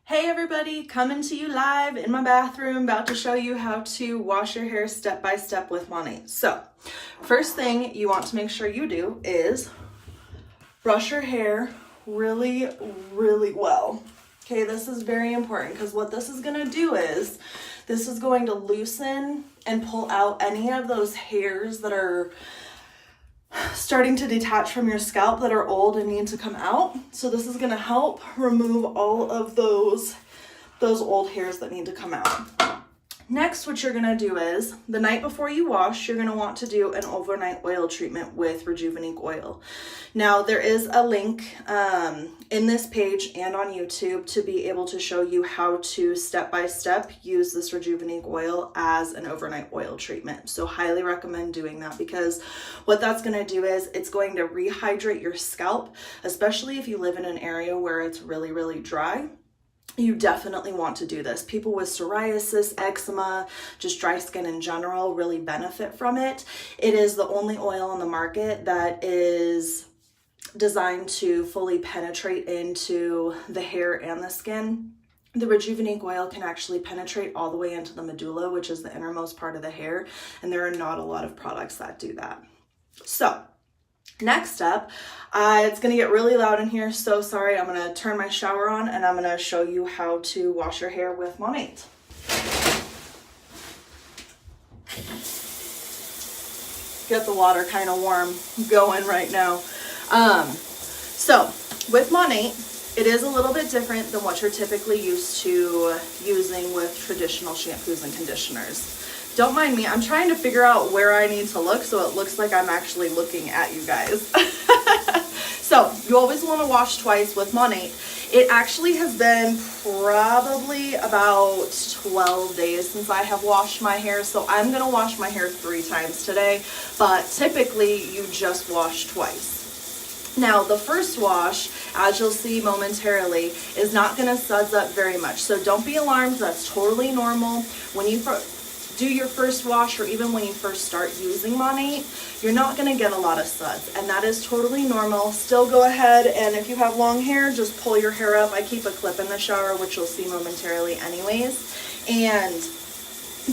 Hey everybody, coming to you live in my bathroom, about to show you how to wash your hair step by step with Monat. So, first thing you want to make sure you do is brush your hair really well. Okay, this is very important because what this is gonna do is, this is going to loosen and pull out any of those hairs that are starting to detach from your scalp that are old and need to come out. So this is going to help remove all of those old hairs that need to come out. Next, what you're going to do is, the night before you wash, you're going to want to do an overnight oil treatment with Rejuvenate oil. Now, there is a link in this page and on YouTube to be able to show you how to step-by-step use this Rejuvenate oil as an overnight oil treatment. So highly recommend doing that, because what that's going to do is it's going to rehydrate your scalp, especially if you live in an area where it's really dry. You definitely want to do this. People with psoriasis, eczema, just dry skin in general really benefit from it. It is the only oil on the market that is designed to fully penetrate into the hair and the skin. The Rejuvenate oil can actually penetrate all the way into the medulla, which is the innermost part of the hair, and there are not a lot of products that do that. So, next up, it's going to get really loud in here, so sorry. I'm going to turn my shower on and I'm going to show you how to wash your hair with Monat. Get the water kind of warm going right now. So with Monat, it is a little bit different than what you're typically used to using with traditional shampoos and conditioners. Don't mind me, I'm trying to figure out where I need to look so it looks like I'm actually looking at you guys. So, you always want to wash twice with Monat. It actually has been probably about 12 days since I have washed my hair, so I'm going to wash my hair 3 times today, but typically you just wash twice. Now, the first wash, as you'll see momentarily, is not going to suds up very much, so don't be alarmed. That's totally normal. When you do your first wash, or even when you first start using Monat, you're not going to get a lot of suds, and that is totally normal. Still go ahead, and if you have long hair, just pull your hair up. I keep a clip in the shower, which you'll see momentarily anyways, and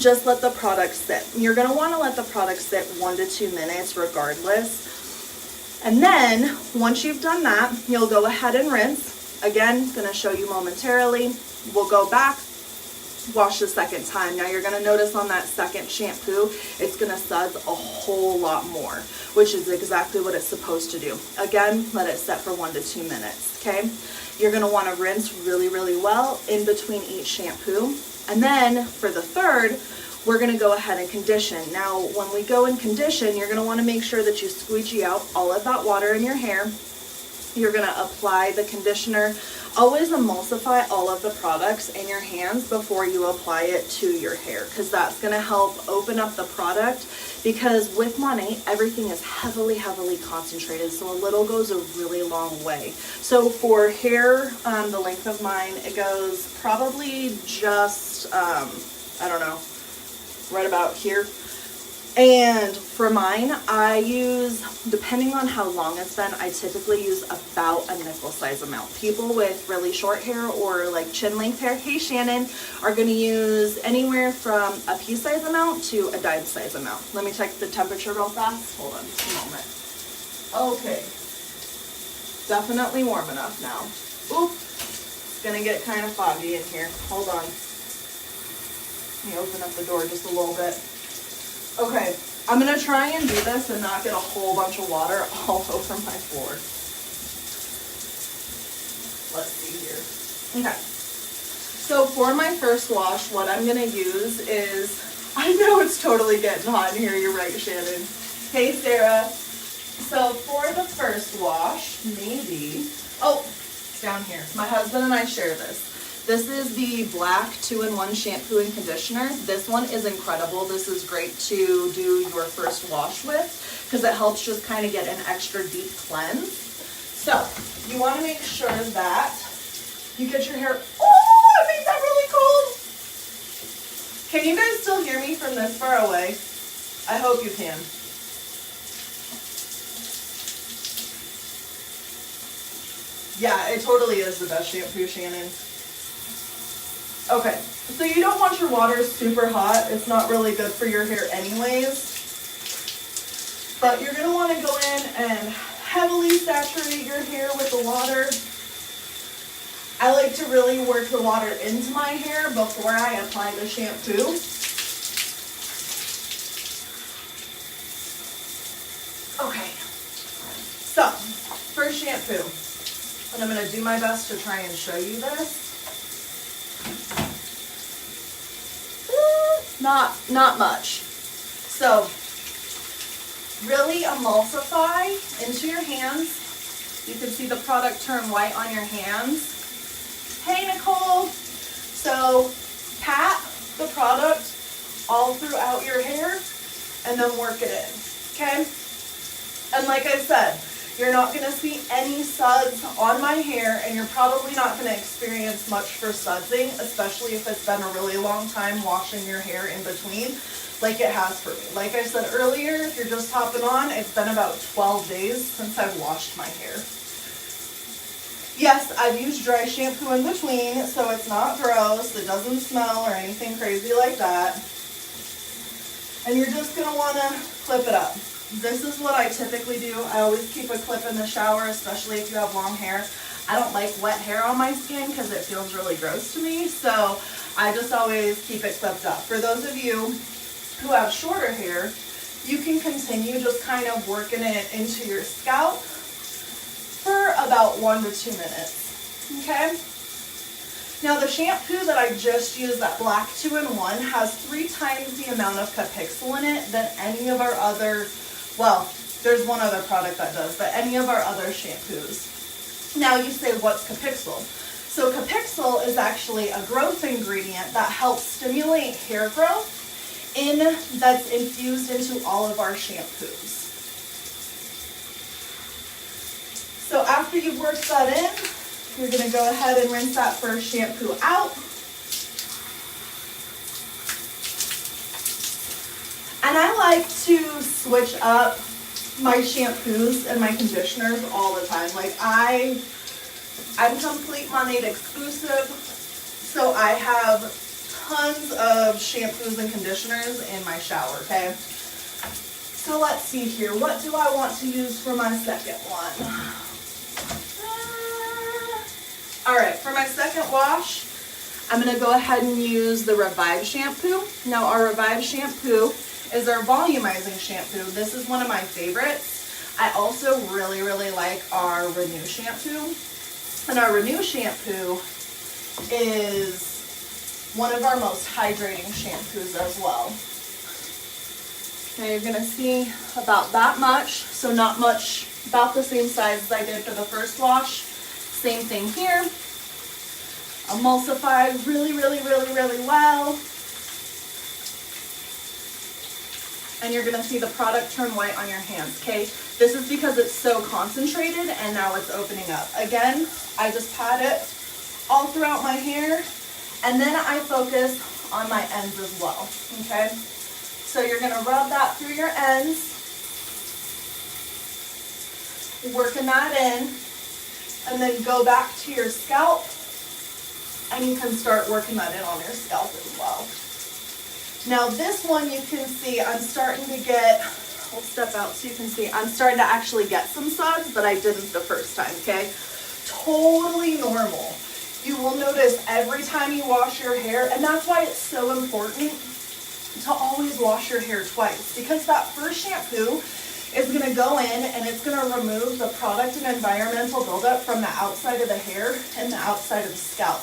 just let the product sit. You're going to want to let the product sit 1 to 2 minutes regardless, and then once you've done that, you'll go ahead and rinse. Again, going to show you momentarily. We'll go back, wash the second time. Now you're going to notice on that second shampoo, it's going to suds a whole lot more, which is exactly what it's supposed to do. Again, let it set for 1 to 2 minutes, okay? You're going to want to rinse really well in between each shampoo. And then for the third, we're going to go ahead and condition. Now, when we go and condition, you're going to want to make sure that you squeegee out all of that water in your hair. You're going to apply the conditioner. Always emulsify all of the products in your hands before you apply it to your hair, because that's going to help open up the product, because with Monat, everything is heavily concentrated, so a little goes a really long way. So for hair, the length of mine, it goes probably just, I don't know, right about here. And for mine, I use, depending on how long it's been, I typically use about a nickel size amount. People with really short hair or like chin length hair, hey Shannon, are going to use anywhere from a pea size amount to a dime size amount. Let me check the temperature real fast. Hold on just a moment. Okay. Definitely warm enough now. Oop. It's going to get kind of foggy in here. Hold on. Let me open up the door just a little bit. Okay, I'm going to try and do this and not get a whole bunch of water all over my floor. Let's see here. Okay, so for my first wash, what I'm going to use is, I know it's totally getting hot in here, you're right, Shannon. Hey, Sarah. So for the first wash, maybe, oh, it's down here. My husband and I share this. This is the black 2-in-1 shampoo and conditioner. This one is incredible. This is great to do your first wash with, because it helps just kind of get an extra deep cleanse. So you want to make sure that you get your hair, oh, I made that really cold. Can you guys still hear me from this far away? I hope you can. Yeah, it totally is the best shampoo, Shannon. Okay, so you don't want your water super hot. It's not really good for your hair anyways. But you're gonna wanna go in and heavily saturate your hair with the water. I like to really work the water into my hair before I apply the shampoo. Okay, so first shampoo, and I'm gonna do my best to try and show you this. Not much. So really emulsify into your hands. You can see the product turn white on your hands. Hey, Nicole. So pat the product all throughout your hair and then work it in, okay? And like I said, you're not gonna see any suds on my hair, and you're probably not gonna experience much for sudsing, especially if it's been a really long time washing your hair in between, like it has for me. Like I said earlier, if you're just hopping on, it's been about 12 days since I've washed my hair. Yes, I've used dry shampoo in between, so it's not gross, it doesn't smell or anything crazy like that. And you're just gonna wanna clip it up. This is what I typically do. I always keep a clip in the shower, especially if you have long hair. I don't like wet hair on my skin because it feels really gross to me, so I just always keep it clipped up. For those of you who have shorter hair, you can continue just kind of working it into your scalp for about 1 to 2 minutes, okay? Now the shampoo that I just used, that black 2-in-1, has 3 times the amount of capixyl in it than any of our other, well, there's one other product that does, but any of our other shampoos. Now you say, what's capixyl? So capixyl is actually a growth ingredient that helps stimulate hair growth that's infused into all of our shampoos. So after you've worked that in, you're gonna go ahead and rinse that first shampoo out. And I like to switch up my shampoos and my conditioners all the time. Like I'm complete Monat exclusive, so I have tons of shampoos and conditioners in my shower, okay? So let's see here. What do I want to use for my second one? All right, for my second wash, I'm gonna go ahead and use the Revive shampoo. Now our Revive shampoo is our volumizing shampoo. This is one of my favorites. I also really, really like our Renew shampoo. And our Renew shampoo is one of our most hydrating shampoos as well. Now you're gonna see about that much, so not much, about the same size as I did for the first wash. Same thing here. Emulsify really, really, really, really well. And you're gonna see the product turn white on your hands, okay? This is because it's so concentrated and now it's opening up. Again, I just pat it all throughout my hair, and then I focus on my ends as well, okay? So you're gonna rub that through your ends, working that in, and then go back to your scalp, and you can start working that in on your scalp as well. Now this one, you can see I'm starting to get, I'll step out so you can see, I'm starting to actually get some suds that I didn't the first time, okay? Totally normal. You will notice every time you wash your hair, and that's why it's so important to always wash your hair twice, because that first shampoo is gonna go in and it's gonna remove the product and environmental buildup from the outside of the hair and the outside of the scalp.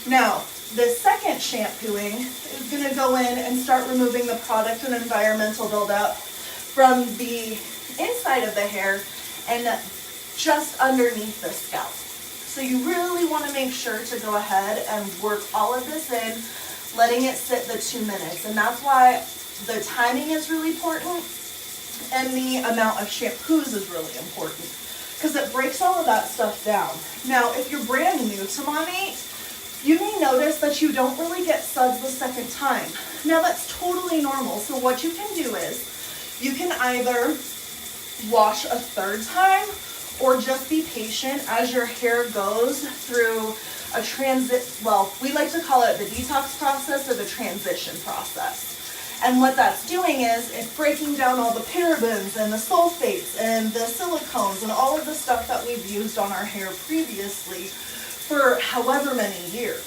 Now, the second shampooing is gonna go in and start removing the product and environmental buildup from the inside of the hair and just underneath the scalp. So you really wanna make sure to go ahead and work all of this in, letting it sit the 2 minutes. And that's why the timing is really important, and the amount of shampoos is really important, because it breaks all of that stuff down. Now, if you're brand new to Monat, you may notice that you don't really get suds the second time. Now that's totally normal. So what you can do is, you can either wash a third time or just be patient as your hair goes through well, we like to call it the detox process or the transition process. And what that's doing is it's breaking down all the parabens and the sulfates and the silicones and all of the stuff that we've used on our hair previously for however many years.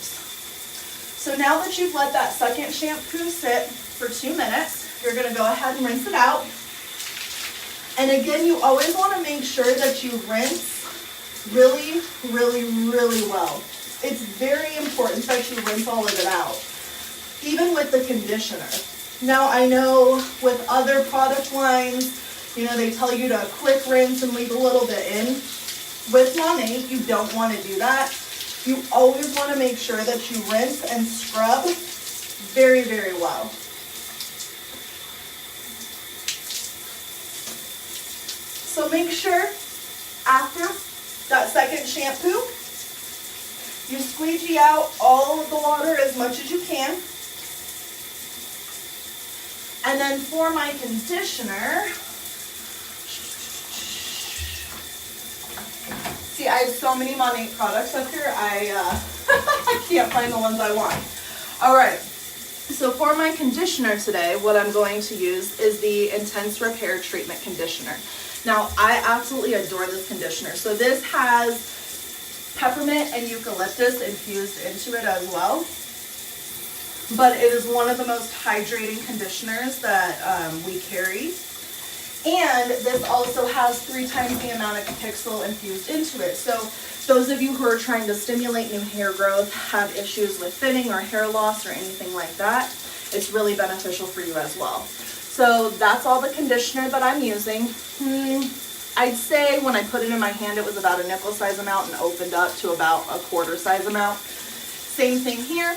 So now that you've let that second shampoo sit for 2 minutes, you're going to go ahead and rinse it out. And again, you always want to make sure that you rinse really, really, really well. It's very important that you rinse all of it out, even with the conditioner. Now, I know with other product lines, you know, they tell you to quick rinse and leave a little bit in. With Monat, you don't want to do that. You always want to make sure that you rinse and scrub very, very well. So make sure after that second shampoo, you squeegee out all of the water as much as you can. And then for my conditioner, see, I have so many Monat products up here, I can't find the ones I want. All right, so for my conditioner today, what I'm going to use is the Intense Repair Treatment Conditioner. Now, I absolutely adore this conditioner. So this has peppermint and eucalyptus infused into it as well. But it is one of the most hydrating conditioners that we carry. And this also has 3 times the amount of pixel infused into it. So those of you who are trying to stimulate new hair growth, have issues with thinning or hair loss or anything like that, it's really beneficial for you as well. So that's all the conditioner that I'm using. I'd say when I put it in my hand, it was about a nickel size amount and opened up to about a quarter size amount. Same thing here.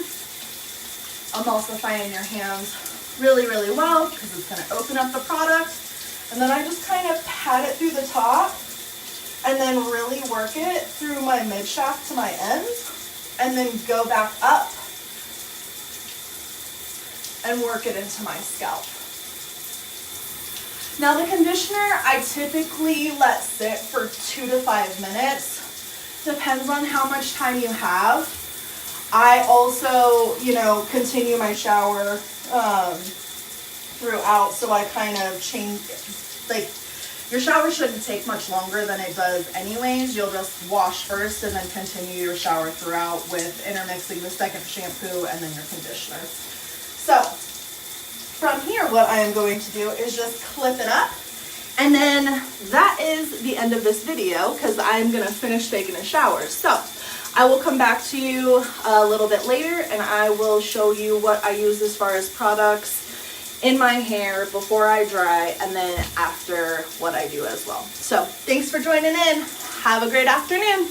Emulsifying your hands really, really well because it's going to open up the product. And then I just kind of pat it through the top and then really work it through my mid shaft to my ends and then go back up and work it into my scalp. Now the conditioner I typically let sit for 2 to 5 minutes. Depends on how much time you have. I also, you know, continue my shower throughout, so I kind of change, like, your shower shouldn't take much longer than it does anyways. You'll just wash first and then continue your shower throughout with intermixing the second shampoo and then your conditioner. So from here, what I am going to do is just clip it up. And then that is the end of this video because I'm going to finish taking a shower. So I will come back to you a little bit later and I will show you what I use as far as products in my hair before I dry and then after what I do as well. So thanks for joining in. Have a great afternoon.